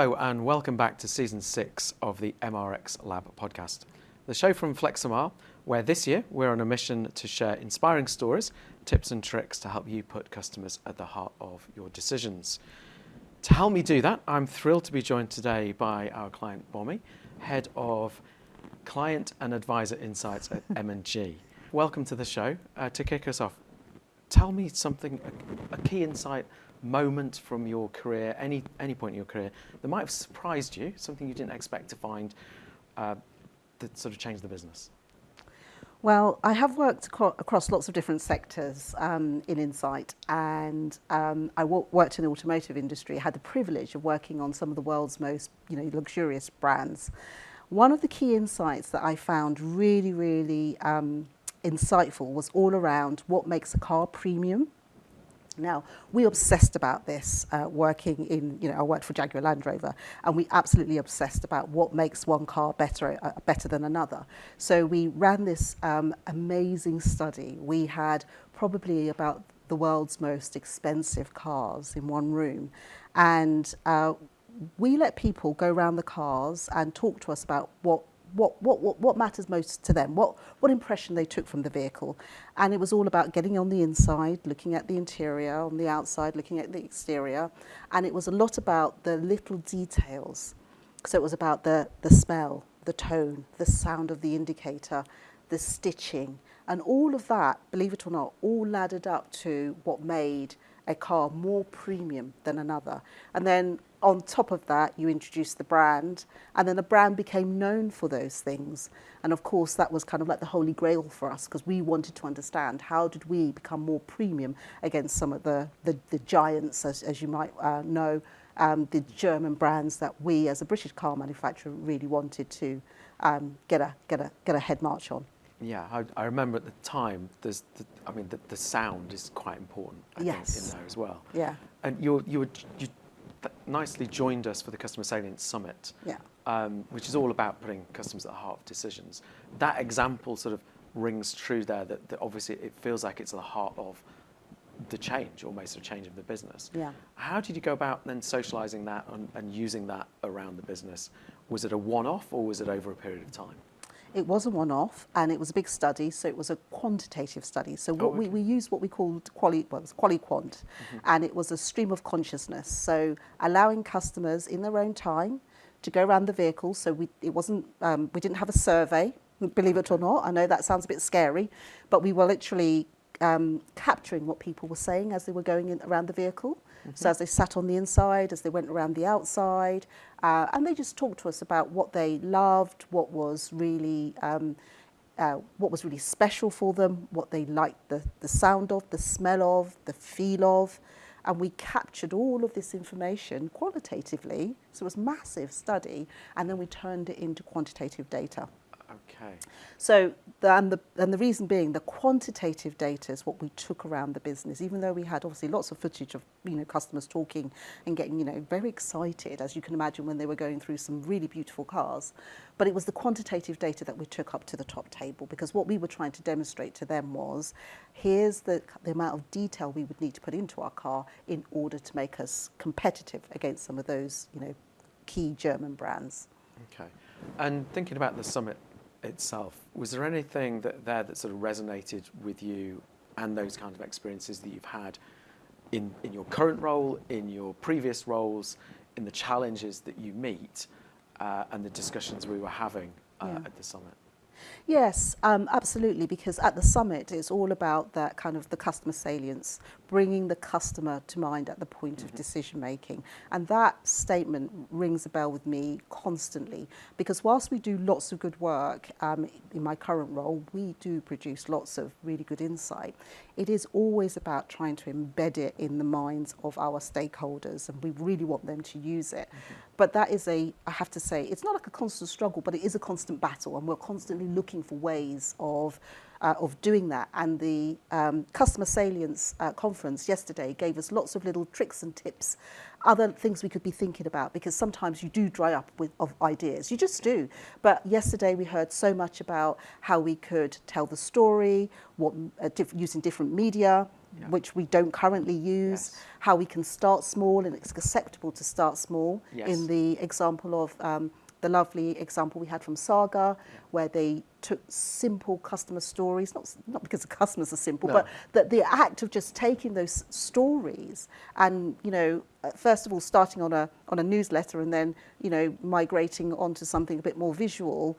Hello and welcome back to Season 6 of the MRX Lab podcast, the show from FlexMR, where this year we're on a mission to share inspiring stories, tips and tricks to help you put customers at the heart of your decisions. To help me do that, I'm thrilled to be joined today by our client Olubunmi, Head of Client and Advisor Insights at M&G. Welcome to the show. To kick us off, tell me something, a key insight moment from your career, any point in your career that might have surprised you, something you didn't expect to find that sort of changed the business. Well, I have worked across lots of different sectors in Insight, and I worked in the automotive industry. I had the privilege of working on some of the world's most luxurious brands. One of the key insights that I found really insightful was all around what makes a car premium. Now, we obsessed about this working in, I worked for Jaguar Land Rover, and we absolutely obsessed about what makes one car better than another. So we ran this amazing study. We had probably about the world's most expensive cars in one room, and we let people go around the cars and talk to us about what matters most to them, what impression they took from the vehicle. And it was all about getting on the inside, looking at the interior, on the outside, looking at the exterior. And it was a lot about the little details. So it was about the smell, the tone, the sound of the indicator, the stitching. And all of that, believe it or not, all laddered up to what made a car more premium than another. And then on top of that, you introduced the brand, and then the brand became known for those things. And of course, that was kind of like the holy grail for us, because we wanted to understand how did we become more premium against some of the giants, as you might know, the German brands that we as a British car manufacturer really wanted to get a head march on. Yeah, I remember at the time, the sound is quite important, I think, in there as well. Yeah. And you nicely joined us for the Customer Salience Summit, which is all about putting customers at the heart of decisions. That example sort of rings true there, that obviously it feels like it's at the heart of the change, almost a change of the business. Yeah. How did you go about then socialising that and using that around the business? Was it a one-off or was it over a period of time? It was a one-off, and it was a big study, so it was a quantitative study. So we used what we called quant, and it was a stream of consciousness. So allowing customers in their own time to go around the vehicle. So we didn't have a survey, believe it or not. I know that sounds a bit scary, but we were literally capturing what people were saying as they were going around the vehicle. So as they sat on the inside, as they went around the outside, and they just talked to us about what they loved, what was really special for them, what they liked the sound of, the smell of, the feel of. And we captured all of this information qualitatively. So it was a massive study, and then we turned it into quantitative data. Okay. So the reason being, the quantitative data is what we took around the business, even though we had obviously lots of footage of customers talking and getting very excited, as you can imagine, when they were going through some really beautiful cars. But it was the quantitative data that we took up to the top table, because what we were trying to demonstrate to them was, here's the amount of detail we would need to put into our car in order to make us competitive against some of those key German brands. Okay. And thinking about the summit itself, was there anything that sort of resonated with you and those kind of experiences that you've had in your current role, in your previous roles, in the challenges that you meet, and the discussions we were having at the summit? Yes, absolutely, because at the summit it's all about that kind of the customer salience, bringing the customer to mind at the point of decision making. And that statement rings a bell with me constantly, because whilst we do lots of good work in my current role, we do produce lots of really good insight. It is always about trying to embed it in the minds of our stakeholders, and we really want them to use it. But that is I have to say, it's not like a constant struggle, but it is a constant battle, and we're constantly looking for ways of doing that. And the Customer Salience conference yesterday gave us lots of little tricks and tips, other things we could be thinking about, because sometimes you do dry up of ideas, you just do. But yesterday we heard so much about how we could tell the story, using different media, which we don't currently use, how we can start small, and it's acceptable to start small. In the example of the lovely example we had from Saga, where they took simple customer stories, not because the customers are simple, but that the act of just taking those stories and, first of all starting on a newsletter and then, migrating onto something a bit more visual,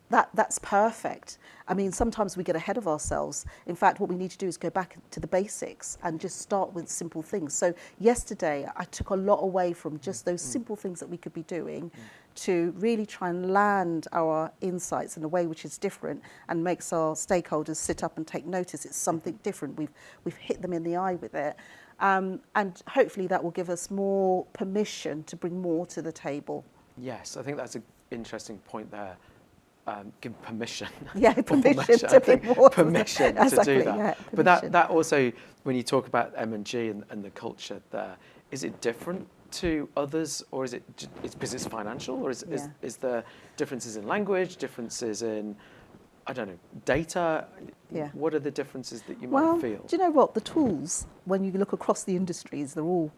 that's perfect. I mean, sometimes we get ahead of ourselves. In fact, what we need to do is go back to the basics and just start with simple things. So yesterday, I took a lot away from just those simple things that we could be doing to really try and land our insights in a way which is different and makes our stakeholders sit up and take notice. It's something different. We've hit them in the eye with it. And hopefully that will give us more permission to bring more to the table. Yes, I think that's an interesting point there. Give permission. Yeah, permission to be more. Permission to exactly, do that. Yeah, but that also, when you talk about M&G and the culture there, is it different to others, or is it because it's financial, or is there differences in language, differences in, I don't know, data? Yeah. What are the differences that you might feel? Do you know what? The tools, when you look across the industries, they're all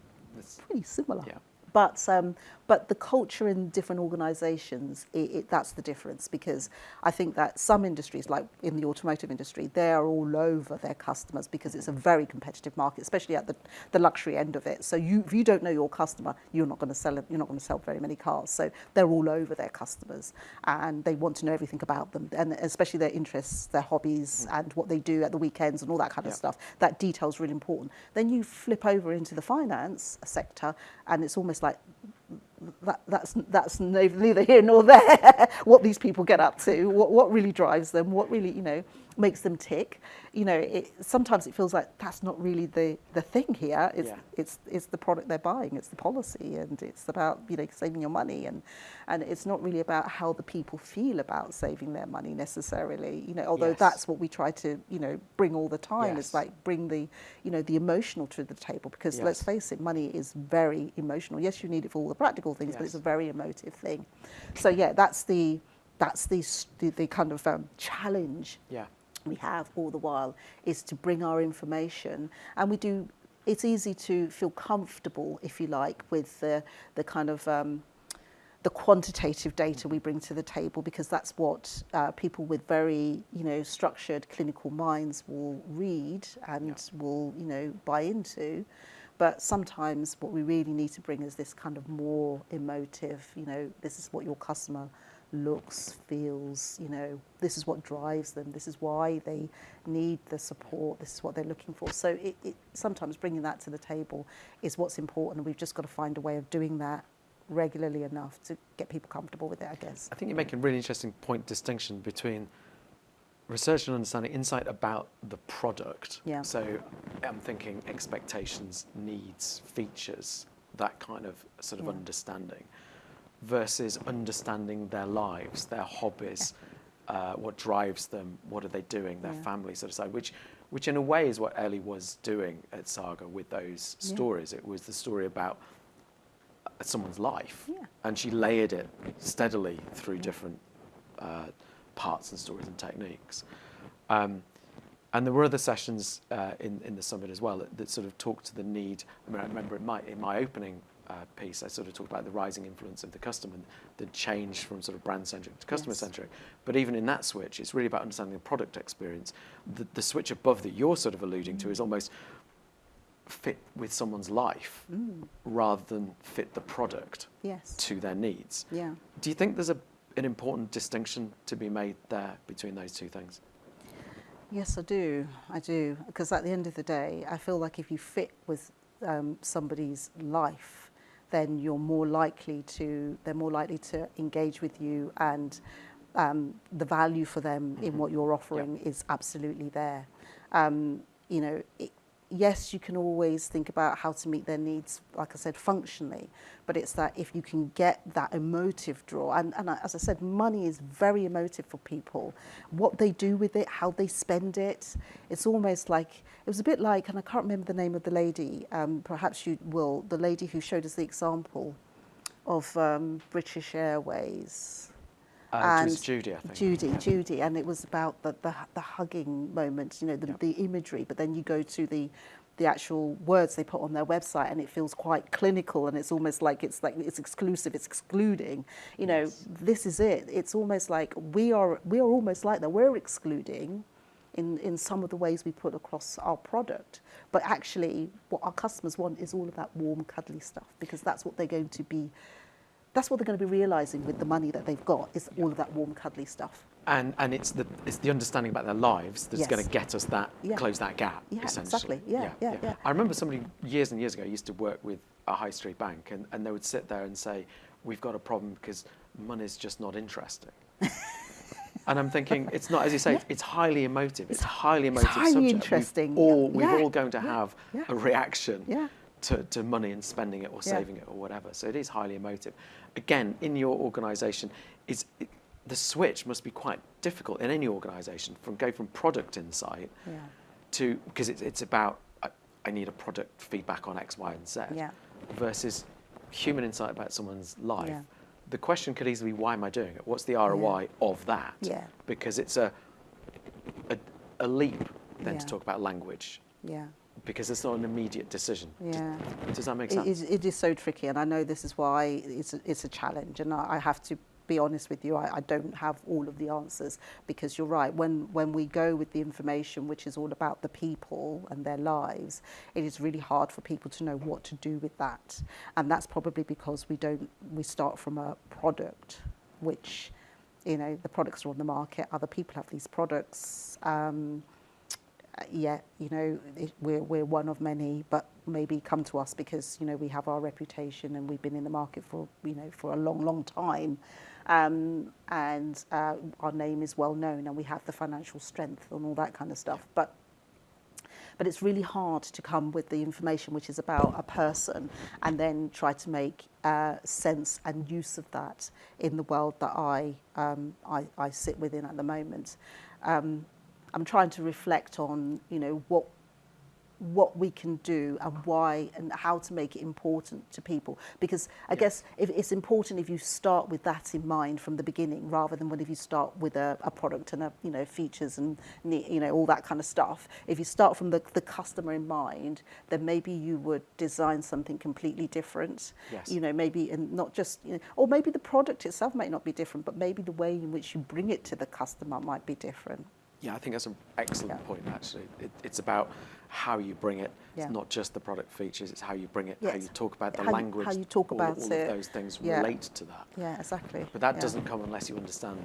pretty similar. Yeah. But the culture in different organisations, that's the difference, because I think that some industries, like in the automotive industry, they are all over their customers because it's a very competitive market, especially at the luxury end of it. So if you don't know your customer, you're not going to sell very many cars. So they're all over their customers and they want to know everything about them, and especially their interests, their hobbies, and what they do at the weekends and all that kind of stuff. That detail is really important. Then you flip over into the finance sector, and it's almost like that's neither here nor there. What these people get up to, what really drives them, what really makes them tick. Sometimes it feels like that's not really the thing here. It's the product they're buying, it's the policy, and it's about saving your money, and it's not really about how the people feel about saving their money necessarily. Although that's what we try to bring all the time. It's like bring the the emotional to the table, because let's face it, money is very emotional. Yes, you need it for all the practical things, but it's a very emotive thing. So that's the kind of challenge we have all the while, is to bring our information, and it's easy to feel comfortable, if you like, with the kind of the quantitative data we bring to the table, because that's what people with very structured clinical minds will read and will buy into. But sometimes what we really need to bring is this kind of more emotive, this is what your customer looks, feels, this is what drives them, this is why they need the support, this is what they're looking for. So sometimes bringing that to the table is what's important, and we've just got to find a way of doing that regularly enough to get people comfortable with it, I guess. I think you make a really interesting distinction between research and understanding, insight about the product. Yeah. So I'm thinking expectations, needs, features, that kind of sort of understanding, versus understanding their lives, their hobbies, what drives them, what are they doing, their family sort of side, which in a way is what Ellie was doing at Saga with those stories. It was the story about someone's life, and she layered it steadily through different parts and stories and techniques. And there were other sessions in the summit as well that sort of talked to the need. I mean, I remember in my opening piece, I sort of talked about the rising influence of the customer, the change from sort of brand-centric to customer-centric. But even in that switch, it's really about understanding the product experience. The switch above that you're sort of alluding to is almost fit with someone's life rather than fit the product to their needs. Yeah. Do you think there's an important distinction to be made there between those two things? Yes, I do. Because at the end of the day, I feel like if you fit with somebody's life, then they're more likely to engage with you, and the value for them in what you're offering is absolutely there. Yes, you can always think about how to meet their needs, like I said, functionally, but it's that if you can get that emotive draw, and as I said, money is very emotive for people. What they do with it, how they spend it, it's almost like, it was a bit like, and I can't remember the name of the lady, perhaps you will, the lady who showed us the example of British Airways. It was Judy, I think. Judy, and it was about the hugging moment, the imagery. But then you go to the actual words they put on their website, and it feels quite clinical, and it's almost like it's exclusive, it's excluding. This is it. It's almost like we are almost like that. We're excluding in some of the ways we put across our product. But actually, what our customers want is all of that warm, cuddly stuff, because that's what they're going to be realizing with the money that they've got, is all of that warm, cuddly stuff. And it's the understanding about their lives that's going to get us that, close that gap, essentially. Exactly. Yeah. I remember somebody years and years ago used to work with a high street bank, and they would sit there and say, we've got a problem because money's just not interesting. And I'm thinking, it's not, as you say, it's highly emotive. It's highly emotive highly subject. Interesting. We're all going to have a reaction to money and spending it or saving it or whatever. So it is highly emotive. Again, in your organisation, the switch must be quite difficult in any organisation from product insight to, because it's about, I need a product feedback on X, Y, and Z, versus human insight about someone's life. Yeah. The question could easily be, why am I doing it? What's the ROI of that? Yeah. Because it's a leap then to talk about language. Yeah. Because it's not an immediate decision. Yeah. Does that make sense? It is so tricky, and I know this is why it's a challenge, and I have to be honest with you, I don't have all of the answers, because you're right, when we go with the information which is all about the people and their lives, it is really hard for people to know what to do with that. And that's probably because we start from a product, which, the products are on the market, other people have these products, we're one of many, but maybe come to us because we have our reputation and we've been in the market for a long time, and our name is well known and we have the financial strength and all that kind of stuff. But it's really hard to come with the information which is about a person and then try to make sense and use of that in the world that I sit within at the moment. I'm trying to reflect on, what we can do and why and how to make it important to people. Because I guess it's important if you start with that in mind from the beginning, rather than if you start with a product and features and all that kind of stuff. If you start from the customer in mind, then maybe you would design something completely different. Yes. Maybe, and not just, or maybe the product itself might not be different, but maybe the way in which you bring it to the customer might be different. Yeah, I think that's an excellent point, actually. It's about how you bring it. Yeah. It's not just the product features, it's how you bring it, how you talk about the language, how you talk about all of those things relate to that. Yeah, exactly. But that doesn't come unless you understand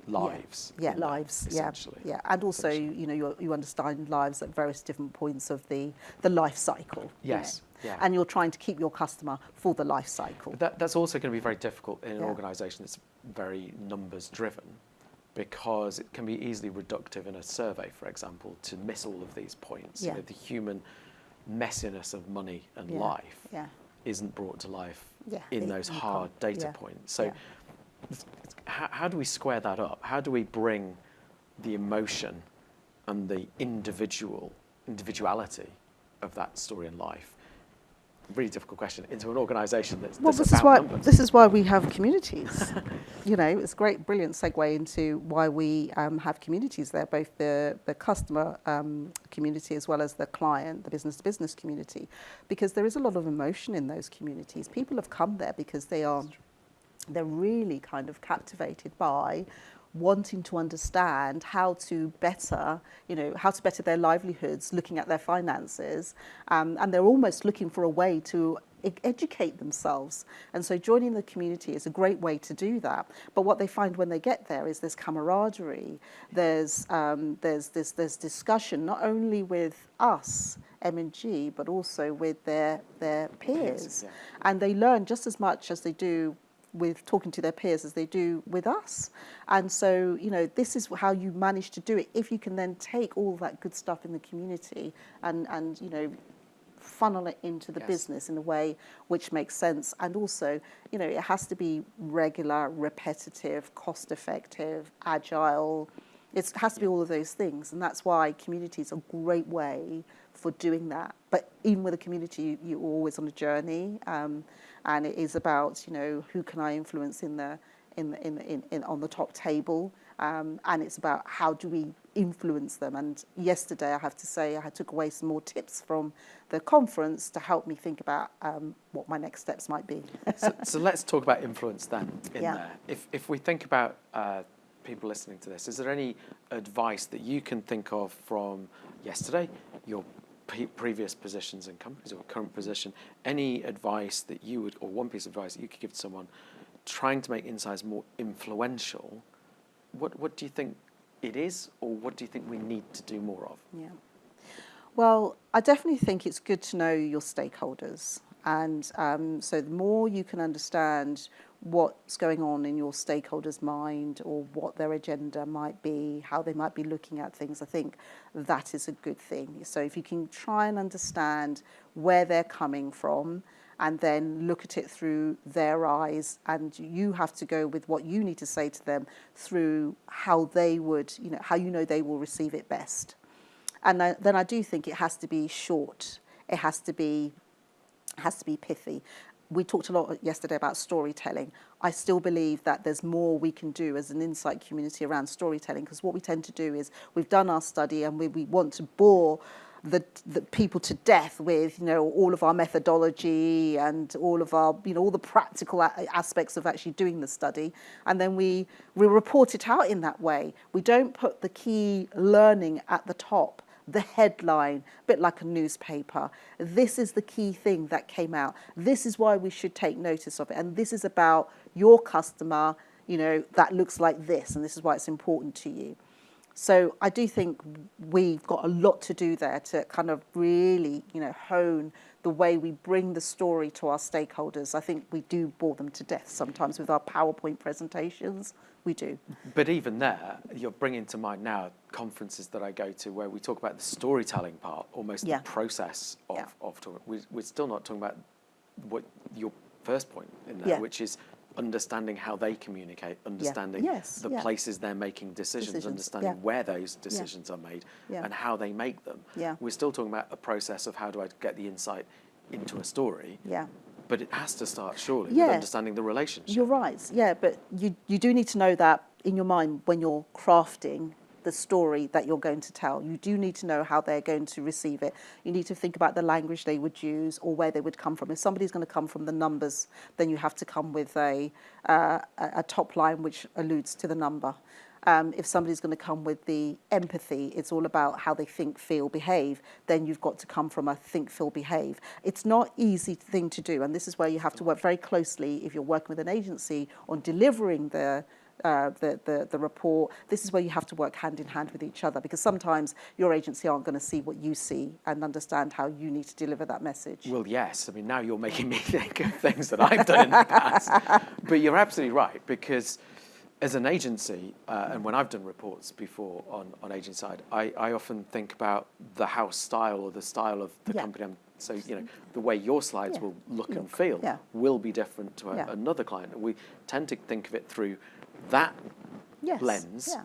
lives. Yeah, lives, essentially. Yeah. And also, you understand lives at various different points of the life cycle. Yes. Yeah. And you're trying to keep your customer for the life cycle. But that's also going to be very difficult in an organisation that's very numbers driven, because it can be easily reductive in a survey, for example, to miss all of these points. Yeah. The human messiness of money and life isn't brought to life in those hard data points. So how do we square that up? How do we bring the emotion and the individuality of that story in life, really difficult question, into an organisation that's about numbers? This is why we have communities. It's a great, brilliant segue into why we have communities there, both the customer community as well as the client, the business-to-business community, because there is a lot of emotion in those communities. People have come there because they're really kind of captivated by wanting to understand how to better their livelihoods, looking at their finances, and they're almost looking for a way to educate themselves. And so joining the community is a great way to do that. But what they find when they get there is there's camaraderie, there's discussion, not only with us, M&G, but also with their peers. Yeah. And they learn just as much as they do with talking to their peers as they do with us. And so, this is how you manage to do it. If you can then take all that good stuff in the community and funnel it into the business in a way which makes sense. And also, it has to be regular, repetitive, cost-effective, agile. It has to be all of those things. And that's why community is a great way for doing that. But even with a community, you're always on a journey. And it is about, who can I influence in the on the top table, and it's about how do we influence them. And yesterday, I have to say, I took away some more tips from the conference to help me think about what my next steps might be. So let's talk about influence then in Yeah. there. If we think about people listening to this, is there any advice that you can think of from yesterday, your previous positions in companies or current position, any advice that you would, or one piece of advice that you could give to someone trying to make insights more influential? What do you think it is, or what do you think we need to do more of? Yeah. Well, I definitely think it's good to know your stakeholders. And so the more you can understand what's going on in your stakeholders' mind or what their agenda might be, how they might be looking at things, I think that is a good thing. So if you can try and understand where they're coming from and then look at it through their eyes, and you have to go with what you need to say to them through how they would, how they will receive it best. And then I do think it has to be short. It has to be pithy. We talked a lot yesterday about storytelling. I still believe that there's more we can do as an insight community around storytelling, because what we tend to do is we've done our study and we want to bore the people to death with all of our methodology and all of our all the practical aspects of actually doing the study, and then we report it out in that way. We don't put the key learning at the top, the headline, a bit like a newspaper. This is the key thing that came out. This is why we should take notice of it. And this is about your customer, that looks like this. And this is why it's important to you. So I do think we've got a lot to do there to kind of really, hone the way we bring the story to our stakeholders. I think we do bore them to death sometimes with our PowerPoint presentations. We do. But even there, you're bringing to mind now conferences that I go to where we talk about the storytelling part, almost the process of talking. We're still not talking about what your first point in there, which is understanding how they communicate, understanding the places they're making decisions, understanding where those decisions are made and how they make them. We're still talking about a process of how do I get the insight into a story. But it has to start surely with understanding the relationship. You're right, but you do need to know that in your mind when you're crafting the story that you're going to tell. You do need to know how they're going to receive it. You need to think about the language they would use or where they would come from. If somebody's going to come from the numbers, then you have to come with a top line which alludes to the number. If somebody's going to come with the empathy, it's all about how they think, feel, behave, then you've got to come from a think, feel, behave. It's not an easy thing to do, and this is where you have to work very closely if you're working with an agency on delivering the report. This is where you have to work hand in hand with each other, because sometimes your agency aren't going to see what you see and understand how you need to deliver that message. Well, yes. I mean, now you're making me think of things that I've done in the past. But you're absolutely right, because as an agency, and when I've done reports before on agency side, I often think about the house style or the style of the company. So, the way your slides will look and feel will be different to another client. We tend to think of it through that lens,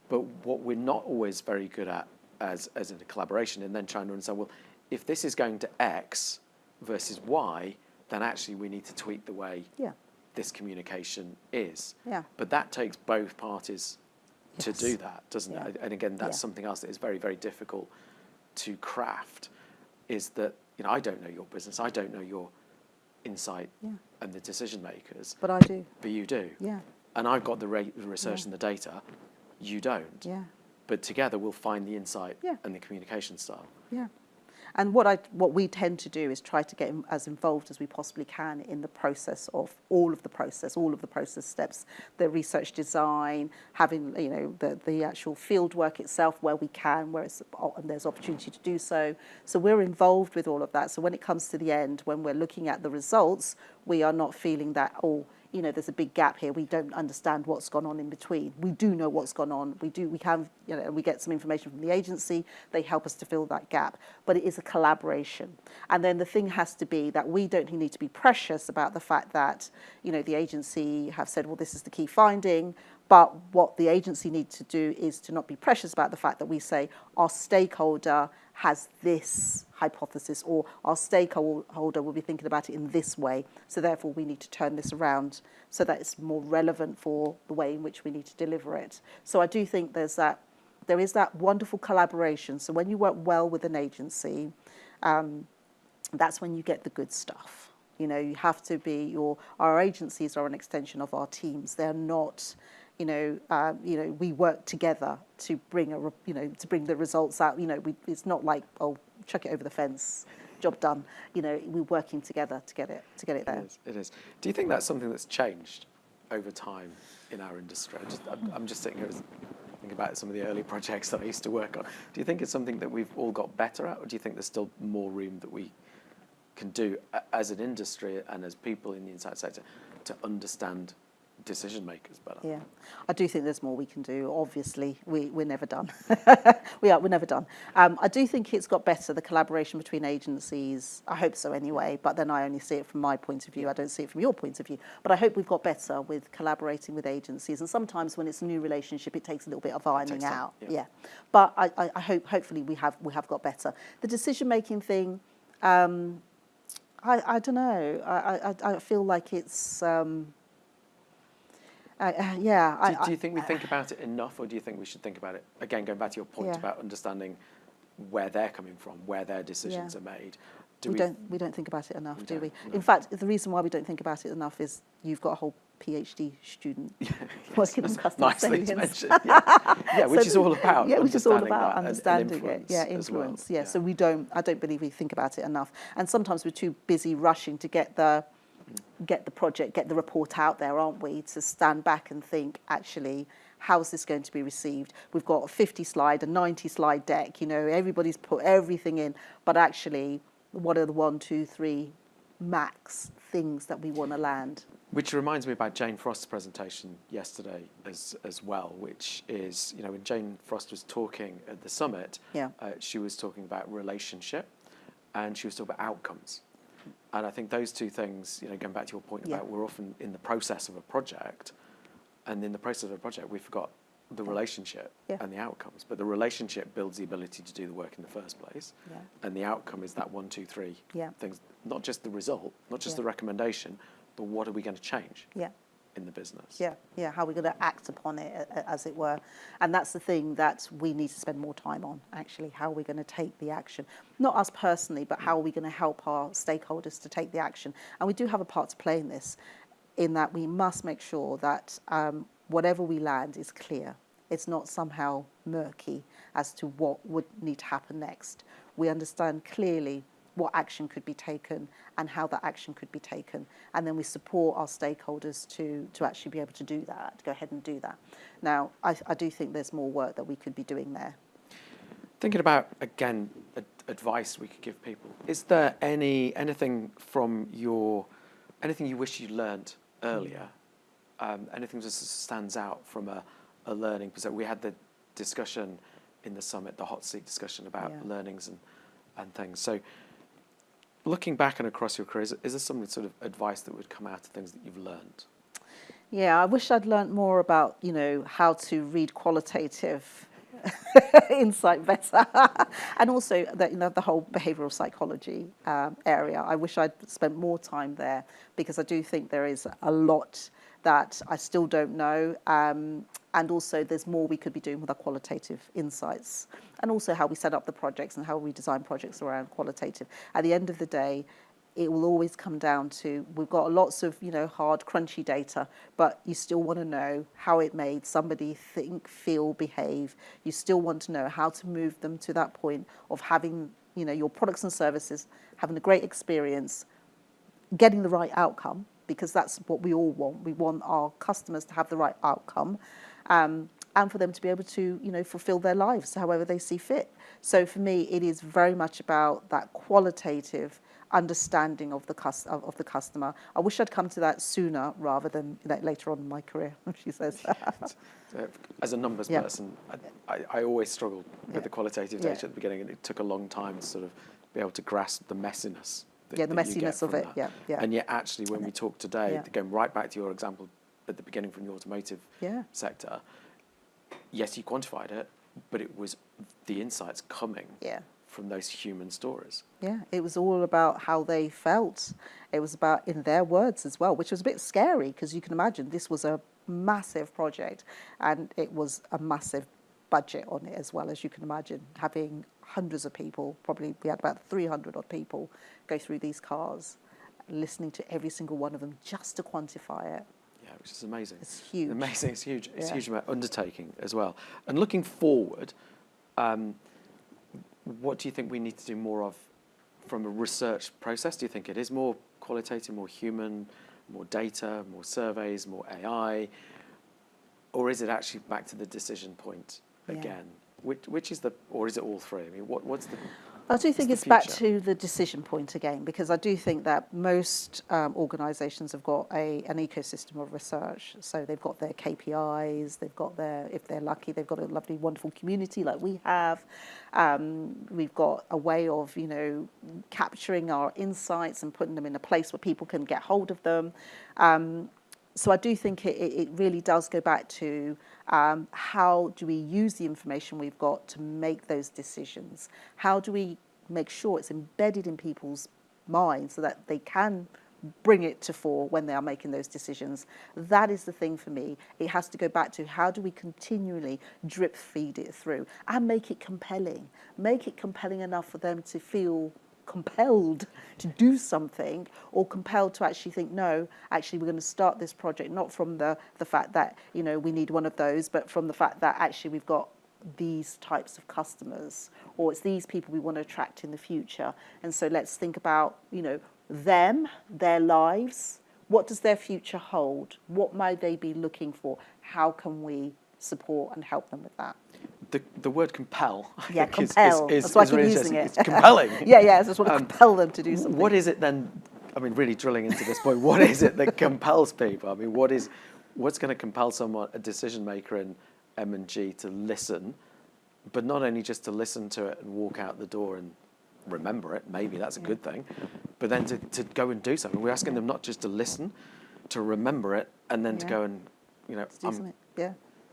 but what we're not always very good at as in a collaboration, and then trying to understand, well, if this is going to X versus Y, then actually we need to tweak the way this communication is. But that takes both parties to do that, doesn't it? And again, that's something else that is very, very difficult to craft, is that, I don't know your business, I don't know your insight and the decision makers. But I do. But you do. And I've got the research and the data, you don't. But together we'll find the insight and the communication style. And what we tend to do is try to get as involved as we possibly can in the process of all of the process steps, the research design, having the actual field work itself where we can, and there's opportunity to do so. So we're involved with all of that. So when it comes to the end, when we're looking at the results, we are not feeling that, there's a big gap here. We don't understand what's gone on in between. We do know what's gone on. We get some information from the agency. They help us to fill that gap. But it is a collaboration. And then the thing has to be that we don't need to be precious about the fact that, the agency have said, well, this is the key finding, But what the agency needs to do is to not be precious about the fact that we say our stakeholder has this hypothesis, or our stakeholder will be thinking about it in this way. So therefore, we need to turn this around so that it's more relevant for the way in which we need to deliver it. So I do think there is that wonderful collaboration. So when you work well with an agency, that's when you get the good stuff. You know, you have to be our agencies are an extension of our teams. They're not, we work together to bring to bring the results out. It's not like, oh, chuck it over the fence, job done. We're working together to get it there. It is. Do you think that's something that's changed over time in our industry? I'm just sitting here thinking about some of the early projects that I used to work on. Do you think it's something that we've all got better at, or do you think there's still more room that we can do as an industry and as people in the insight sector to understand decision makers better? Yeah, I do think there's more we can do. Obviously, we're never done. We're never done. I do think it's got better, the collaboration between agencies. I hope so anyway, but then I only see it from my point of view. I don't see it from your point of view. But I hope we've got better with collaborating with agencies. And sometimes when it's a new relationship, it takes a little bit of ironing out. Yeah. But I hopefully we have got better. The decision-making thing, I don't know. I feel like it's... Do you think we think about it enough, or do you think we should think about it, again, going back to your point about understanding where they're coming from, where their decisions are made? We don't think about it enough, do we? No. In fact, the reason why we don't think about it enough is you've got a whole PhD student working on customer salience. Which is all about understanding it. Yeah, influence. Well. Yeah, so I don't believe we think about it enough. And sometimes we're too busy rushing to get the project, get the report out there, aren't we? To stand back and think, actually, how is this going to be received? We've got a 50-slide, a 90-slide deck, everybody's put everything in, but actually, what are the 1, 2, 3 max things that we want to land? Which reminds me about Jane Frost's presentation yesterday as well, which is, when Jane Frost was talking at the summit, she was talking about relationship and she was talking about outcomes. And I think those two things, going back to your point about we're often in the process of a project, and in the process of a project, we forgot the relationship and the outcomes. But the relationship builds the ability to do the work in the first place. Yeah. And the outcome is that 1, 2, 3 things, not just the result, not just the recommendation, but what are we going to change in the business? Yeah, how are we going to act upon it, as it were. And that's the thing that we need to spend more time on, actually. How are we going to take the action? Not us personally, but how are we going to help our stakeholders to take the action? And we do have a part to play in this, in that we must make sure that whatever we land is clear. It's not somehow murky as to what would need to happen next. We understand clearly what action could be taken and how that action could be taken. And then we support our stakeholders to actually be able to do that, to go ahead and do that. Now, I do think there's more work that we could be doing there. Thinking about, again, advice we could give people. Is there anything you wish you learned earlier? Anything that stands out from a learning perspective? We had the discussion in the summit, the hot seat discussion about learnings and things. So looking back and across your career, is there some sort of advice that would come out of things that you've learned? Yeah, I wish I'd learned more about, how to read qualitative insight better. And also the whole behavioural psychology area. I wish I'd spent more time there, because I do think there is a lot that I still don't know. And also there's more we could be doing with our qualitative insights, and also how we set up the projects and how we design projects around qualitative. At the end of the day, it will always come down to, we've got lots of, hard, crunchy data, but you still want to know how it made somebody think, feel, behave. You still want to know how to move them to that point of having, your products and services, having a great experience, getting the right outcome, because that's what we all want. We want our customers to have the right outcome, and for them to be able to, fulfill their lives however they see fit. So for me, it is very much about that qualitative understanding of the customer. I wish I'd come to that sooner rather than later on in my career, she says. As a numbers person, I always struggled with the qualitative data at the beginning, and it took a long time to sort of be able to grasp the messiness. The messiness of it, And yet actually when we talk today, going right back to your example at the beginning from the automotive Yeah. sector, yes, you quantified it, but it was the insights coming Yeah. from those human stories. Yeah, it was all about how they felt. It was about in their words as well, which was a bit scary because you can imagine this was a massive project and it was a massive budget on it as well, as you can imagine, having hundreds of people, probably we had about 300 odd people go through these cars, listening to every single one of them just to quantify it. Yeah, which is amazing. It's huge. Amazing, it's huge. It's Yeah. a huge undertaking as well. And looking forward, what do you think we need to do more of from a research process? Do you think it is more qualitative, more human, more data, more surveys, more AI? Or is it actually back to the decision point again? Which is the, or is it all three? I mean, what's the... I do think What's it's the back future? to the decision point again, because I do think that most organisations have got an ecosystem of research. So they've got their KPIs, they've got their, if they're lucky, they've got a lovely, wonderful community like we have. We've got a way of, capturing our insights and putting them in a place where people can get hold of them. So I do think it really does go back to how do we use the information we've got to make those decisions? How do we make sure it's embedded in people's minds so that they can bring it to fore when they are making those decisions? That is the thing for me. It has to go back to how do we continually drip feed it through and make it compelling enough for them to feel compelled to do something, or compelled to actually think, no, actually we're going to start this project not from the fact that we need one of those, but from the fact that actually we've got these types of customers, or it's these people we want to attract in the future. And so let's think about them, their lives, what does their future hold, what might they be looking for, how can we support and help them with that. The word compel, I Yeah, think compel. is That's why I keep really using interesting. it. It's compelling. Yeah, I just want to compel them to do something. What is it then, I mean, really drilling into this point, what is it that compels people? I mean, what's going to compel someone, a decision maker in M&G, to listen, but not only just to listen to it and walk out the door and remember it, maybe that's a good thing, but then to go and do something. We're asking them not just to listen, to remember it, and then to go and,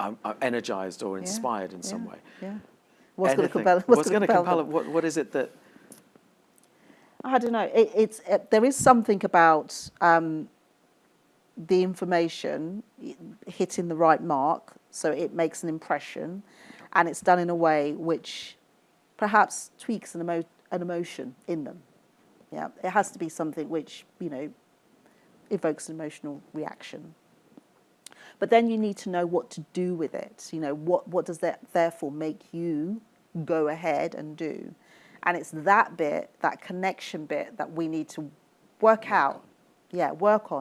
I'm energized or inspired in some way. Yeah. What's going to compel? What's going to compel? What is it that? I don't know. There is something about the information hitting the right mark, so it makes an impression, and it's done in a way which perhaps tweaks an emotion in them. Yeah, it has to be something which evokes an emotional reaction. But then you need to know what to do with it. What does that therefore make you go ahead and do? And it's that bit, that connection bit, that we need to work out. Yeah, work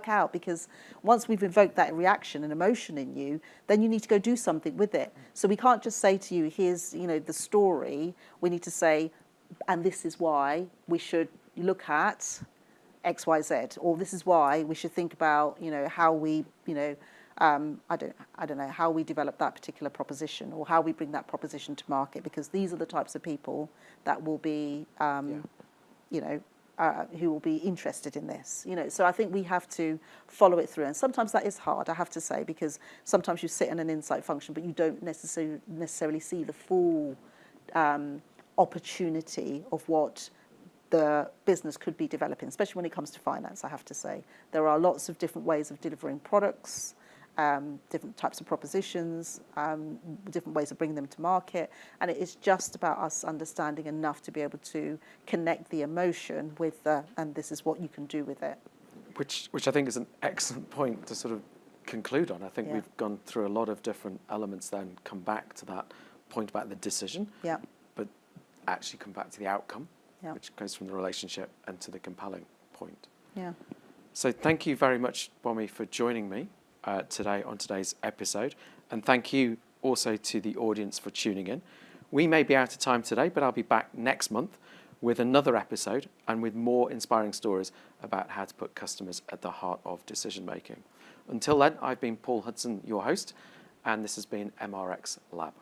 out, because once we've evoked that reaction and emotion in you, then you need to go do something with it. So we can't just say to you, here's, the story. We need to say, and this is why we should look at X, Y, Z, or this is why we should think about, how we, I don't know how we develop that particular proposition or how we bring that proposition to market, because these are the types of people that will be, who will be interested in this. So I think we have to follow it through, and sometimes that is hard, I have to say, because sometimes you sit in an insight function, but you don't necessarily see the full opportunity of what the business could be developing, especially when it comes to finance, I have to say. There are lots of different ways of delivering products, different types of propositions, different ways of bringing them to market. And it is just about us understanding enough to be able to connect the emotion with and this is what you can do with it. Which I think is an excellent point to sort of conclude on. I think we've gone through a lot of different elements there and come back to that point about the decision, but actually come back to the outcome, which goes from the relationship and to the compelling point. Yeah. So thank you very much, Olubunmi, for joining me today on today's episode. And thank you also to the audience for tuning in. We may be out of time today, but I'll be back next month with another episode and with more inspiring stories about how to put customers at the heart of decision making. Until then, I've been Paul Hudson, your host, and this has been MRX Lab.